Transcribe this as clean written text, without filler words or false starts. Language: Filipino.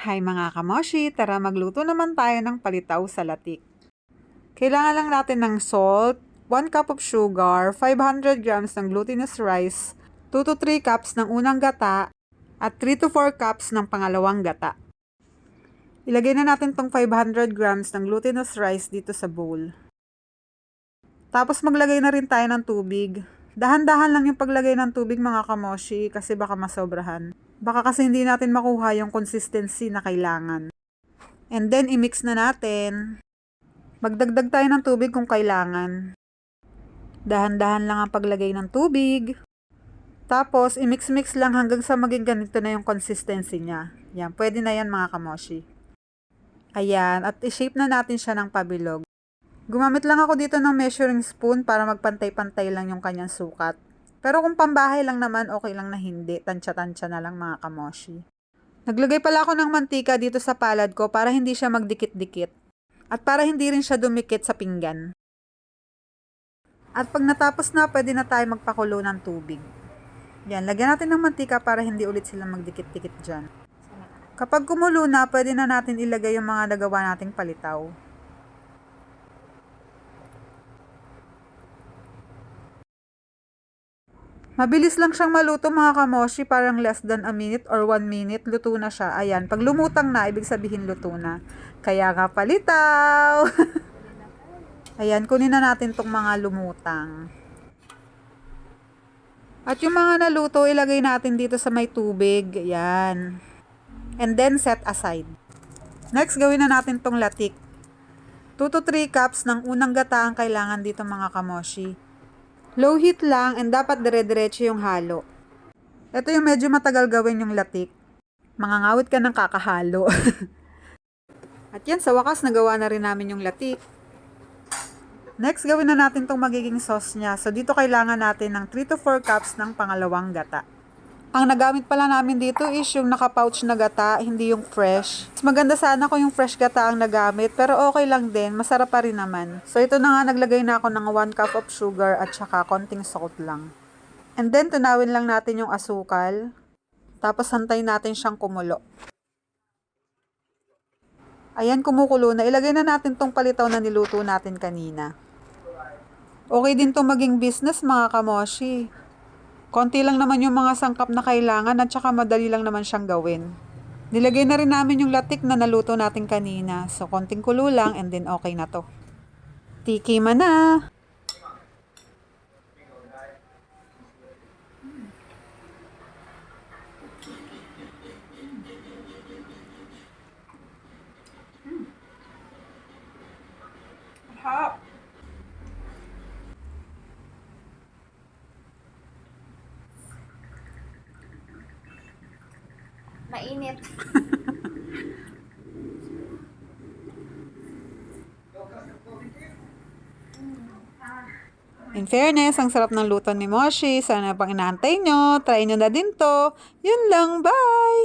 Hi mga kamoshi, tara magluto naman tayo ng palitaw sa latik. Kailangan lang natin ng salt, 1 cup of sugar, 500 grams ng glutinous rice, 2 to 3 cups ng unang gata, at 3 to 4 cups ng pangalawang gata. Ilagay na natin tong 500 grams ng glutinous rice dito sa bowl. Tapos maglagay na rin tayo ng tubig. Dahan-dahan lang yung paglagay ng tubig mga kamoshi kasi baka masobrahan. Baka kasi hindi natin makuha yung consistency na kailangan. And then, i-mix na natin. Magdagdag tayo ng tubig kung kailangan. Dahan-dahan lang ang paglagay ng tubig. Tapos, i-mix-mix lang hanggang sa maging ganito na yung consistency niya. Yan, pwede na yan mga kamoshi. Ayan, at i-shape na natin siya ng pabilog. Gumamit lang ako dito ng measuring spoon para magpantay-pantay lang yung kanyang sukat. Pero kung pambahay lang naman, okay lang na hindi. Tansya-tansya na lang mga kamoshi. Naglagay pala ako ng mantika dito sa palad ko para hindi siya magdikit-dikit. At para hindi rin siya dumikit sa pinggan. At pag natapos na, pwede na tayo magpakulo ng tubig. Yan, lagyan natin ng mantika para hindi ulit sila magdikit-dikit dyan. Kapag kumulo na, pwede na natin ilagay yung mga nagawa nating palitaw. Mabilis lang siyang maluto mga kamoshi, parang less than a minute or 1 minute, luto na siya. Ayan, pag lumutang na, ibig sabihin luto na. Kaya nga palitaw! Ayan, kunin na natin tong mga lumutang. At yung mga naluto, ilagay natin dito sa may tubig. Ayan. And then, set aside. Next, gawin na natin tong latik. 2 to 3 cups ng unang gata ang kailangan dito mga kamoshi. Low heat lang and dapat dire-diretso yung halo. Ito yung medyo matagal gawin yung latik. Mangangawit ka ng kakahalo. At yan, sa wakas, nagawa na rin namin yung latik. Next, gawin na natin itong magiging sauce niya. So, dito kailangan natin ng 3 to 4 cups ng pangalawang gata. Ang nagamit pala namin dito is yung naka-pouch na gata, hindi yung fresh. Mas maganda sana kung yung fresh gata ang nagamit, pero okay lang din, masarap pa rin naman. So ito na nga, naglagay na ako ng 1 cup of sugar at saka konting salt lang. And then tunawin lang natin yung asukal, tapos hantayin natin siyang kumulo. Ayan, kumukulo na. Ilagay na natin tong palitaw na niluto natin kanina. Okay din tong maging business mga kamoshi. Konti lang naman yung mga sangkap na kailangan at saka madali lang naman siyang gawin. Nilagay na rin namin yung latik na naluto natin kanina. So, konting kulo lang and then okay na to. Tikiman na! Hap! Mainit. In fairness, ang sarap ng luto ni Moshi. Sana pang inaantay nyo. Try nyo na din to. Yun lang. Bye!